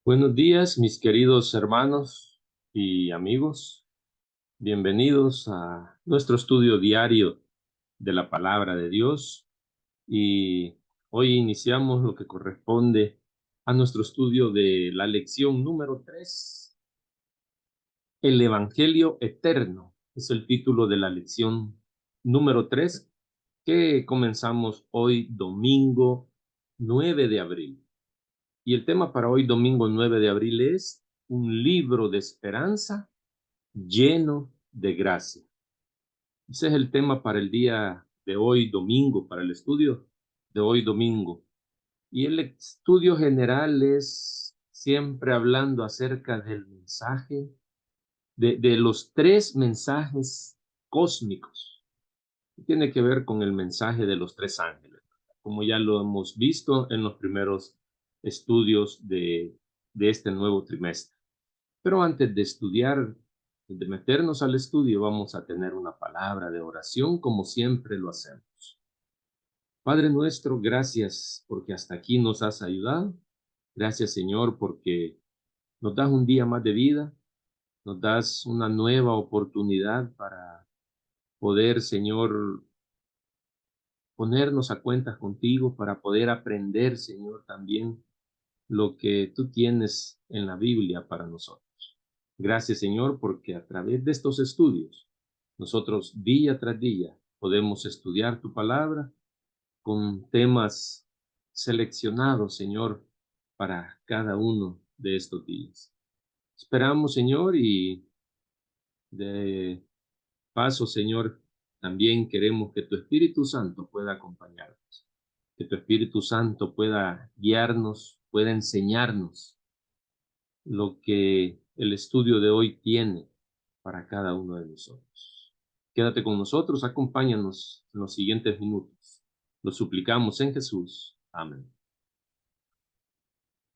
Buenos días, mis queridos hermanos y amigos. Bienvenidos a nuestro estudio diario de la palabra de Dios. Y hoy iniciamos lo que corresponde a nuestro estudio de la lección número 3. El Evangelio Eterno es el título de la lección número 3 que comenzamos hoy domingo 9 de abril. Y el tema para hoy, domingo 9 de abril, es un libro de esperanza lleno de gracia. Ese es el tema para el día de hoy, domingo, para el estudio de hoy, domingo. Y el estudio general es siempre hablando acerca del mensaje, de los tres mensajes cósmicos. Tiene que ver con el mensaje de los tres ángeles, como ya lo hemos visto en los primeros estudios de este nuevo trimestre. Pero antes de estudiar, de meternos al estudio, vamos a tener una palabra de oración como siempre lo hacemos. Padre nuestro, gracias porque hasta aquí nos has ayudado. Gracias, Señor, porque nos das un día más de vida, nos das una nueva oportunidad para poder, Señor, ponernos a cuentas contigo, para poder aprender, Señor, también lo que tú tienes en la Biblia para nosotros. Gracias, Señor, porque a través de estos estudios, nosotros día tras día podemos estudiar tu palabra con temas seleccionados, Señor, para cada uno de estos días. Esperamos, Señor, y de paso, Señor, también queremos que tu Espíritu Santo pueda acompañarnos, que tu Espíritu Santo pueda guiarnos, pueda enseñarnos lo que el estudio de hoy tiene para cada uno de nosotros. Quédate con nosotros, acompáñanos en los siguientes minutos. Lo suplicamos en Jesús. Amén.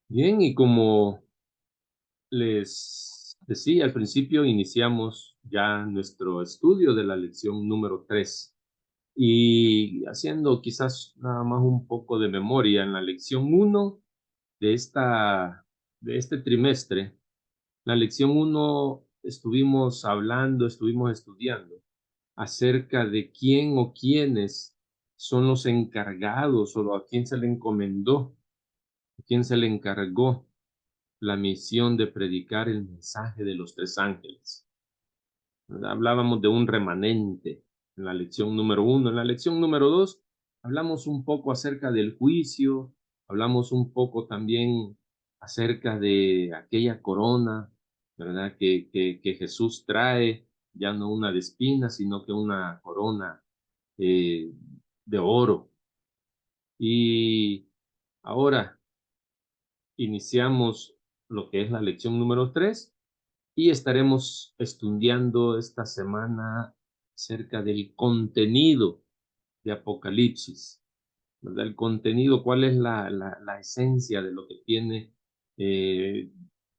Bien, y como les decía al principio, iniciamos ya nuestro estudio de la lección número 3. Y haciendo quizás nada más un poco de memoria, en la lección 1 de, de este trimestre, la lección 1 estuvimos hablando, estuvimos estudiando acerca de quién o quiénes son los encargados o a quién se le encomendó, a quién se le encargó la misión de predicar el mensaje de los tres ángeles. Hablábamos de un remanente en la lección número 1. En la lección número 2 hablamos un poco acerca del juicio, hablamos un poco también acerca de aquella corona, ¿verdad? Que Jesús trae, ya no una de espinas, sino que una corona eh, de oro. Y ahora iniciamos lo que es la lección número 3 y estaremos estudiando esta semana acerca del contenido de Apocalipsis, ¿verdad? El contenido, cuál es la esencia de lo que tiene eh,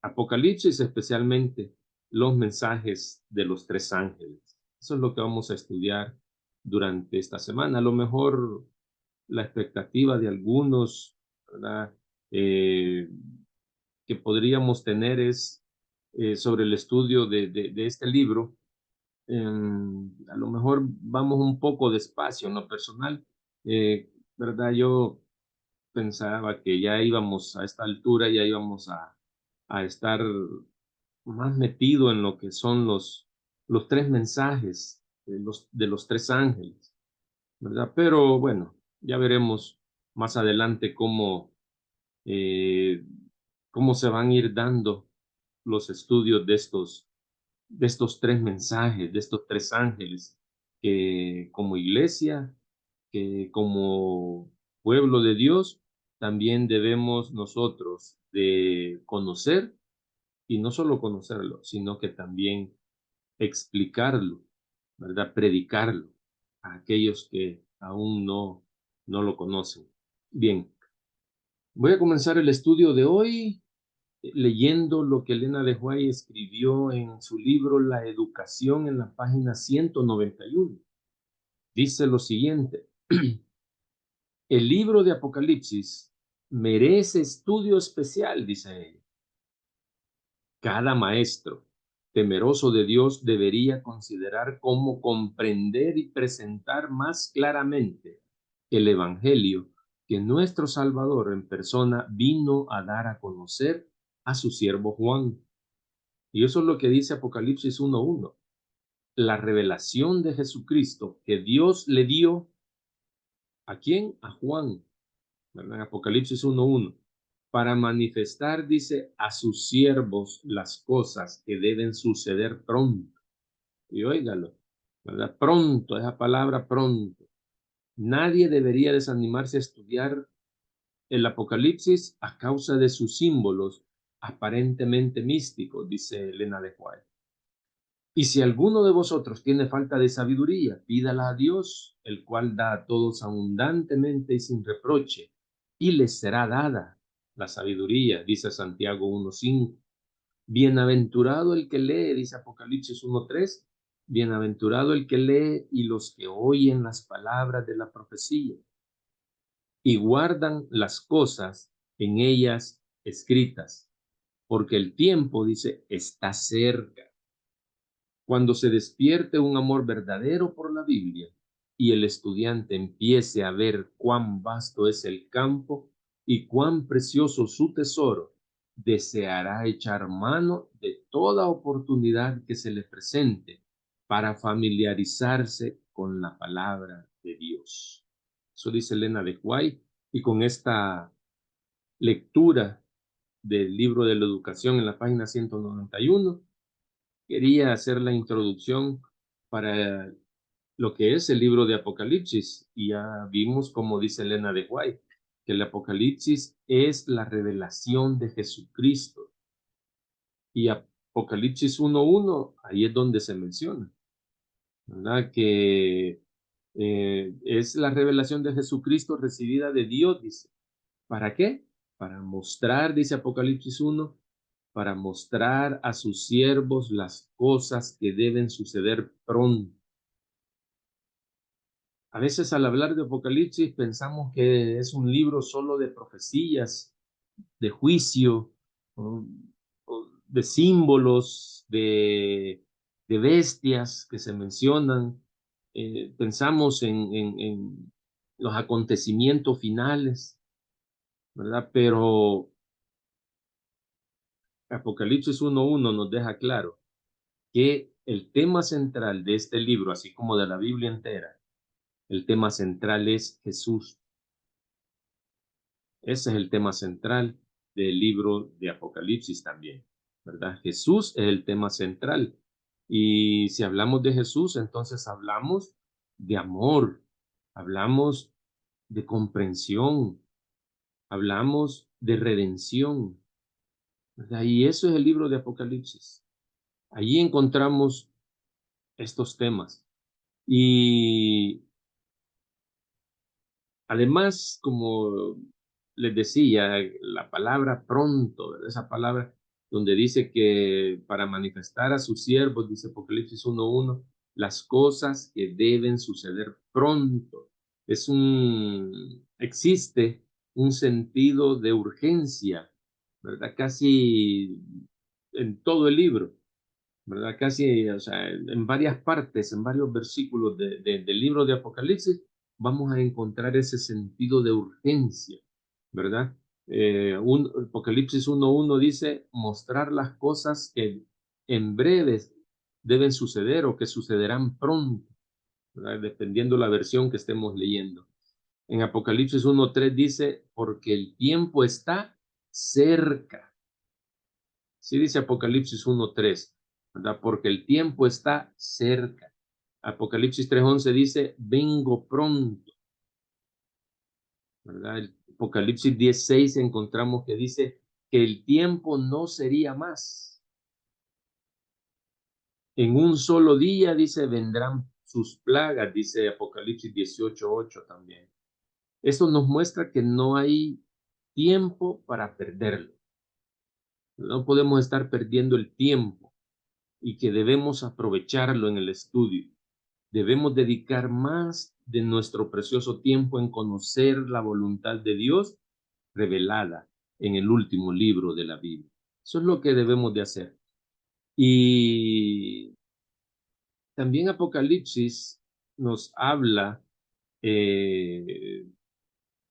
Apocalipsis, especialmente los mensajes de los tres ángeles. Eso es lo que vamos a estudiar durante esta semana. A lo mejor la expectativa de algunos, ¿verdad? Eh, que podríamos tener es sobre el estudio de este libro. A lo mejor vamos un poco despacio en lo personal, ¿verdad? Yo pensaba que ya íbamos a esta altura, ya íbamos a estar más metido en lo que son los tres mensajes de los tres ángeles, ¿verdad? Pero bueno, ya veremos más adelante eh, cómo se van a ir dando los estudios de estos tres mensajes, de estos tres ángeles, que como iglesia, que como pueblo de Dios, también debemos nosotros de conocer, y no solo conocerlo, sino que también explicarlo, ¿verdad? Predicarlo a aquellos que aún no lo conocen. Bien, voy a comenzar el estudio de hoy leyendo lo que Elena de White escribió en su libro La Educación en la página 191. Dice lo siguiente: el libro de Apocalipsis merece estudio especial, dice ella, Cada maestro temeroso de Dios debería considerar cómo comprender y presentar más claramente el Evangelio que nuestro Salvador en persona vino a dar a conocer a su siervo Juan. Y eso es lo que dice Apocalipsis 1:1. La revelación de Jesucristo que Dios le dio, ¿a quién? A Juan, ¿verdad? Apocalipsis 1:1. Para manifestar, dice, a sus siervos las cosas que deben suceder pronto. Y óigalo, ¿verdad? Pronto, esa palabra pronto. Nadie debería desanimarse a estudiar el Apocalipsis a causa de sus símbolos aparentemente místicos, dice Elena de White. Y si alguno de vosotros tiene falta de sabiduría, pídala a Dios, el cual da a todos abundantemente y sin reproche, y les será dada la sabiduría, dice Santiago 1:5. Bienaventurado el que lee, dice Apocalipsis 1:3, bienaventurado el que lee y los que oyen las palabras de la profecía y guardan las cosas en ellas escritas, porque el tiempo, dice, está cerca. Cuando se despierte un amor verdadero por la Biblia y el estudiante empiece a ver cuán vasto es el campo y cuán precioso su tesoro, deseará echar mano de toda oportunidad que se le presente para familiarizarse con la palabra de Dios. Eso dice Elena de White, y con esta lectura del libro de la educación en la página 191, quería hacer la introducción para lo que es el libro de Apocalipsis. Y ya vimos, como dice Elena de White, que el Apocalipsis es la revelación de Jesucristo. Y Apocalipsis 1:1, ahí es donde se menciona, ¿verdad? Que es la revelación de Jesucristo recibida de Dios, dice. ¿Para qué? Para mostrar, dice Apocalipsis 1, para mostrar a sus siervos las cosas que deben suceder pronto. A veces al hablar de Apocalipsis pensamos que es un libro solo de profecías, de juicio, o, de símbolos, de bestias que se mencionan. Pensamos en los acontecimientos finales, ¿verdad? Pero Apocalipsis 1:1 nos deja claro que el tema central de este libro, así como de la Biblia entera, el tema central es Jesús. Ese es el tema central del libro de Apocalipsis también, ¿verdad? Jesús es el tema central. Y si hablamos de Jesús, entonces hablamos de amor, hablamos de comprensión, hablamos de redención, ¿verdad? Y eso es el libro de Apocalipsis. Allí encontramos estos temas. Y además, como les decía, la palabra pronto, ¿verdad? Esa palabra donde dice que para manifestar a sus siervos, dice Apocalipsis 1:1, las cosas que deben suceder pronto. Existe un sentido de urgencia, ¿verdad? Casi en todo el libro, ¿verdad? Casi, o sea, en varias partes, en varios versículos del libro de Apocalipsis, vamos a encontrar ese sentido de urgencia, ¿verdad? Apocalipsis 1:1 dice, mostrar las cosas que en breves deben suceder o que sucederán pronto, ¿verdad? Dependiendo la versión que estemos leyendo. En Apocalipsis 1:3 dice, porque el tiempo está cerca. Sí dice Apocalipsis 1:3, ¿verdad? Porque el tiempo está cerca. Apocalipsis 3:11 dice, vengo pronto, ¿verdad? El Apocalipsis 10:6 encontramos que dice que el tiempo no sería más. En un solo día, dice, vendrán sus plagas, dice Apocalipsis 18:8 también. Esto nos muestra que no hay tiempo para perderlo. No podemos estar perdiendo el tiempo y que debemos aprovecharlo en el estudio. Debemos dedicar más de nuestro precioso tiempo en conocer la voluntad de Dios revelada en el último libro de la Biblia. Eso es lo que debemos de hacer. Y también Apocalipsis nos habla eh,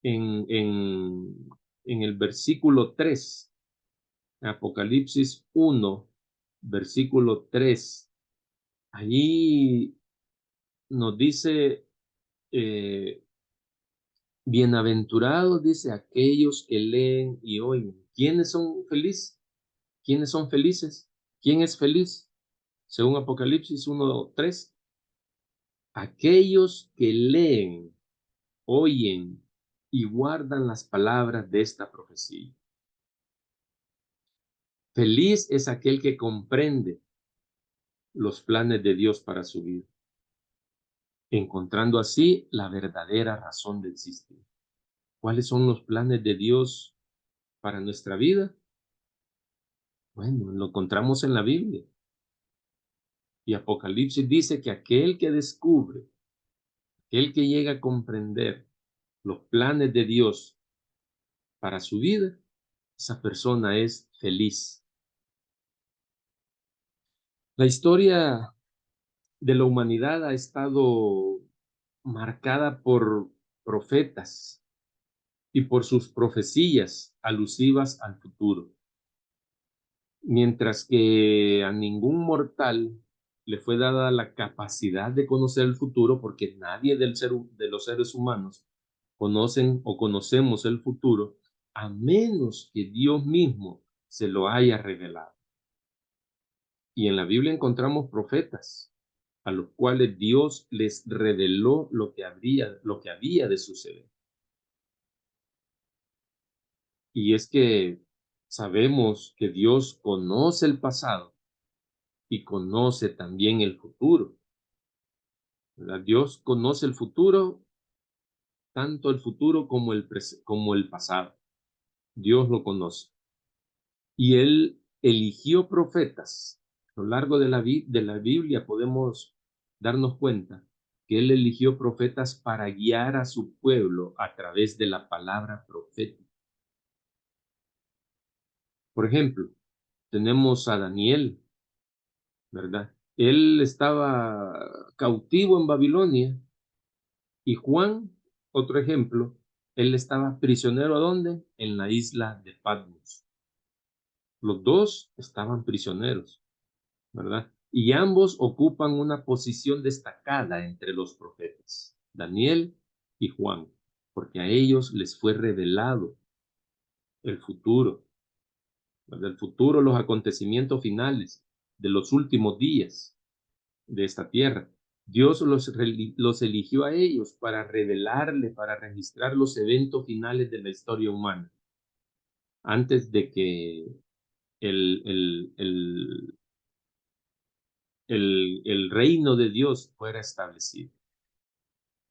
en, en, en el versículo 3, Apocalipsis 1, versículo 3. Allí nos dice, eh, bienaventurados, dice, aquellos que leen y oyen. ¿Quiénes son felices? ¿Quiénes son felices? ¿Quién es feliz? Según Apocalipsis 1:3, aquellos que leen, oyen y guardan las palabras de esta profecía. Feliz es aquel que comprende los planes de Dios para su vida, encontrando así la verdadera razón de existir. ¿Cuáles son los planes de Dios para nuestra vida? Bueno, lo encontramos en la Biblia. Y Apocalipsis dice que aquel que descubre, aquel que llega a comprender los planes de Dios para su vida, esa persona es feliz. La historia de la humanidad ha estado marcada por profetas y por sus profecías alusivas al futuro, mientras que a ningún mortal le fue dada la capacidad de conocer el futuro, porque nadie de los seres humanos conocen o conocemos el futuro, a menos que Dios mismo se lo haya revelado. Y en la Biblia encontramos profetas a los cuales Dios les reveló lo que había de suceder. Y es que sabemos que Dios conoce el pasado y conoce también el futuro, ¿verdad? Dios conoce el futuro, tanto el futuro como como el pasado. Dios lo conoce. Y Él eligió profetas. A lo largo de de la Biblia podemos darnos cuenta que Él eligió profetas para guiar a su pueblo a través de la palabra profética. Por ejemplo, tenemos a Daniel, ¿verdad? Él estaba cautivo en Babilonia. Y Juan, otro ejemplo, él estaba prisionero, ¿dónde? En la isla de Patmos. Los dos estaban prisioneros, ¿verdad? Y ambos ocupan una posición destacada entre los profetas, Daniel y Juan, porque a ellos les fue revelado el futuro, ¿verdad? El futuro, los acontecimientos finales de los últimos días de esta tierra. Dios los eligió a ellos para revelarle, para registrar los eventos finales de la historia humana, antes de que el, el, el, el reino de Dios fuera establecido,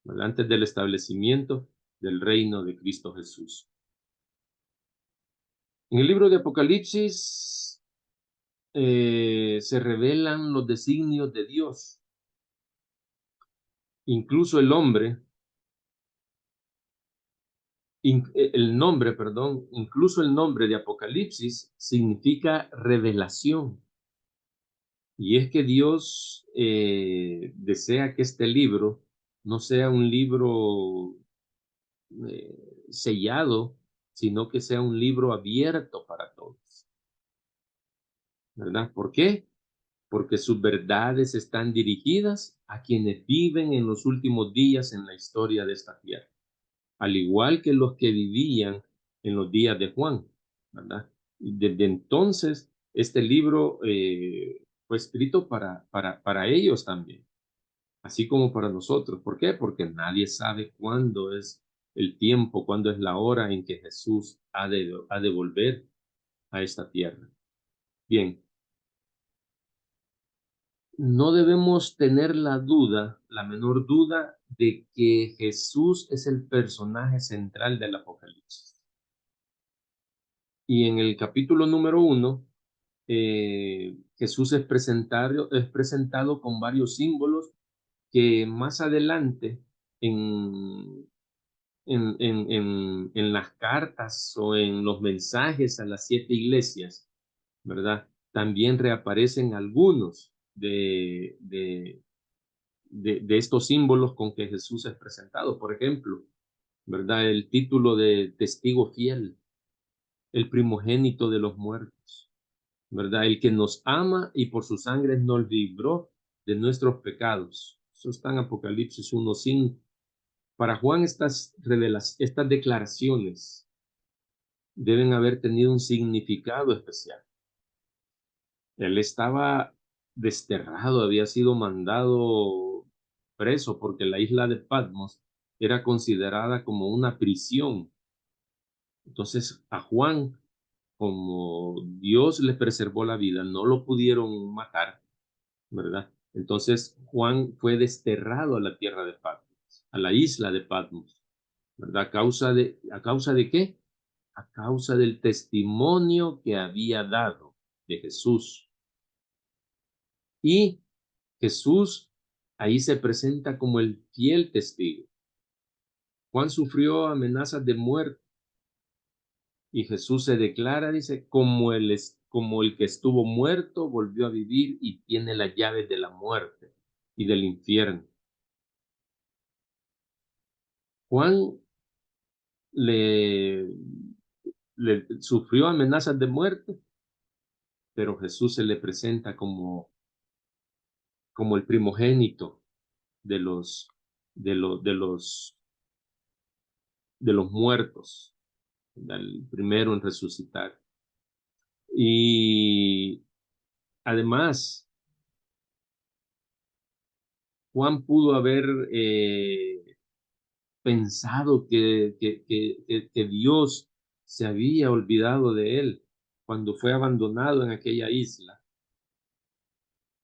¿verdad? Antes del establecimiento del reino de Cristo Jesús. En el libro de Apocalipsis se revelan los designios de Dios. Incluso el hombre el nombre, perdón, incluso el nombre de Apocalipsis significa revelación. Y es que Dios desea que este libro no sea un libro sellado, sino que sea un libro abierto para todos, ¿verdad? ¿Por qué? Porque sus verdades están dirigidas a quienes viven en los últimos días en la historia de esta tierra, al igual que los que vivían en los días de Juan, ¿verdad? Y desde entonces, este libro fue escrito para ellos también, así como para nosotros. ¿Por qué? Porque nadie sabe cuándo es el tiempo, cuándo es la hora en que Jesús ha de volver a esta tierra. Bien, no debemos tener la duda, la menor duda, de que Jesús es el personaje central del Apocalipsis. Y en el capítulo número 1, Jesús es presentado con varios símbolos que más adelante en las cartas o en los mensajes a las 7 iglesias, ¿verdad? También reaparecen algunos de estos símbolos con que Jesús es presentado. Por ejemplo, ¿verdad? El título de testigo fiel, el primogénito de los muertos, ¿verdad? El que nos ama y por su sangre nos libró de nuestros pecados. Eso está en Apocalipsis 1:5. Para Juan estas declaraciones deben haber tenido un significado especial. Él estaba desterrado, había sido mandado preso porque la isla de Patmos era considerada como una prisión. Entonces a Juan, como Dios le preservó la vida, no lo pudieron matar, ¿verdad? Entonces Juan fue desterrado a la tierra de Patmos, a la isla de Patmos, ¿verdad? ¿A causa de qué? A causa del testimonio que había dado de Jesús. Y Jesús ahí se presenta como el fiel testigo. Juan sufrió amenazas de muerte y Jesús se declara, dice, como el que estuvo muerto, volvió a vivir y tiene las llaves de la muerte y del infierno. Juan le, le sufrió amenazas de muerte, pero Jesús se le presenta como el primogénito de los, de los, de los, de los muertos, el primero en resucitar. Y además, Juan pudo haber pensado que Dios se había olvidado de él cuando fue abandonado en aquella isla,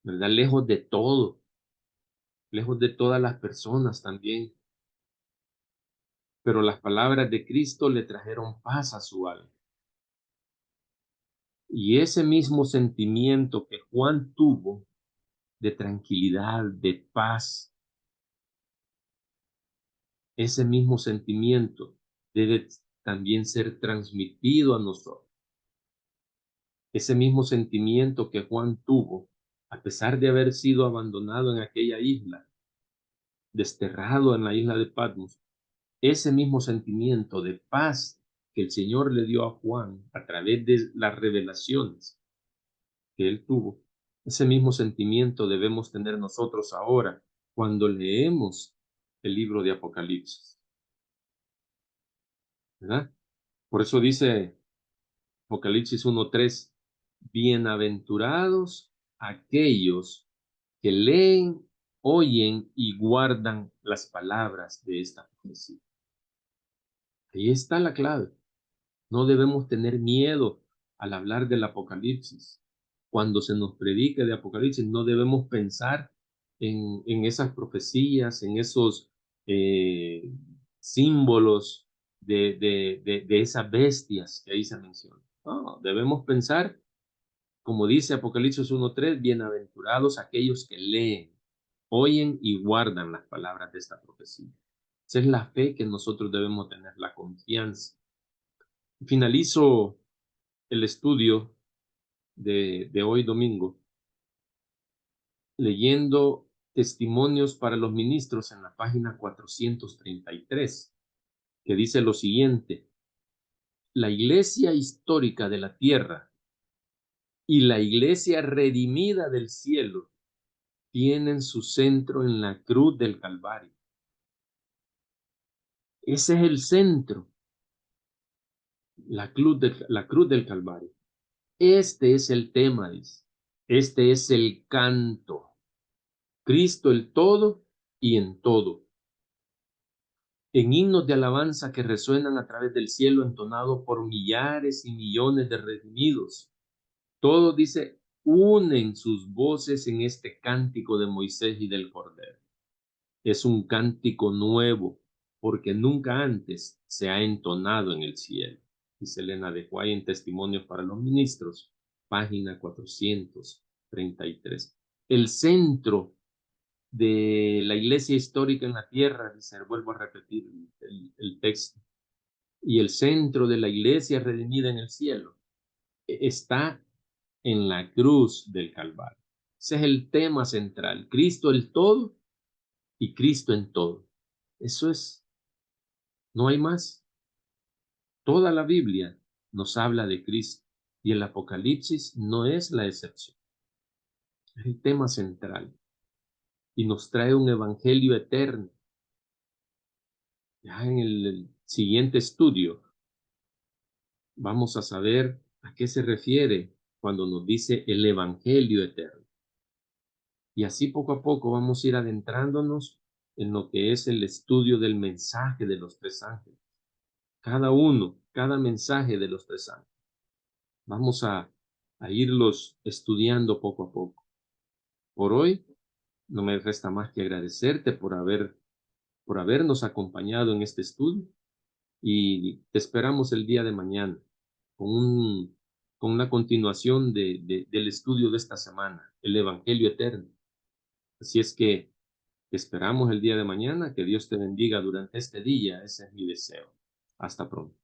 ¿verdad? Lejos de todas las personas también. Pero las palabras de Cristo le trajeron paz a su alma. Y ese mismo sentimiento que Juan tuvo de tranquilidad, de paz, ese mismo sentimiento debe también ser transmitido a nosotros. Ese mismo sentimiento que Juan tuvo, a pesar de haber sido abandonado en aquella isla, desterrado en la isla de Patmos, ese mismo sentimiento de paz que el Señor le dio a Juan a través de las revelaciones que él tuvo, ese mismo sentimiento debemos tener nosotros ahora cuando leemos el libro de Apocalipsis, ¿verdad? Por eso dice Apocalipsis 1:3, bienaventurados aquellos que leen, oyen y guardan las palabras de esta profecía. Ahí está la clave. No debemos tener miedo al hablar del Apocalipsis. Cuando se nos predique de Apocalipsis, no debemos pensar en esas profecías, en esos eh, símbolos de esas bestias que ahí se mencionan. No, debemos pensar, como dice Apocalipsis 1:3, bienaventurados aquellos que leen, oyen y guardan las palabras de esta profecía. Esa es la fe que nosotros debemos tener, la confianza. Finalizo el estudio de hoy domingo leyendo testimonios para los ministros en la página 433, que dice lo siguiente: la iglesia histórica de la tierra y la iglesia redimida del cielo tienen su centro en la cruz del Calvario. Ese es el centro, la cruz del Calvario. Este es el tema, dice. Este es el canto. Cristo el todo y en todo. En himnos de alabanza que resuenan a través del cielo, entonado por millares y millones de redimidos. Todos, dice, unen sus voces en este cántico de Moisés y del Cordero. Es un cántico nuevo, porque nunca antes se ha entonado en el cielo. Dice Elena de Huay en Testimonios para los Ministros, página 433. El centro de la iglesia histórica en la tierra, dice, vuelvo a repetir el texto, y el centro de la iglesia redimida en el cielo está en la cruz del Calvario. Ese es el tema central. Cristo el todo y Cristo en todo. Eso es, no hay más. Toda la Biblia nos habla de Cristo y el Apocalipsis no es la excepción. Es el tema central y nos trae un evangelio eterno. Ya en el siguiente estudio vamos a saber a qué se refiere cuando nos dice el evangelio eterno. Y así poco a poco vamos a ir adentrándonos en lo que es el estudio del mensaje de los tres ángeles. Cada uno, cada mensaje de los tres ángeles. Vamos a irlos estudiando poco a poco. Por hoy, no me resta más que agradecerte por habernos acompañado en este estudio y te esperamos el día de mañana con, con una continuación del estudio de esta semana, el Evangelio Eterno. Así es que te esperamos el día de mañana, que Dios te bendiga durante este día, ese es mi deseo. Hasta pronto.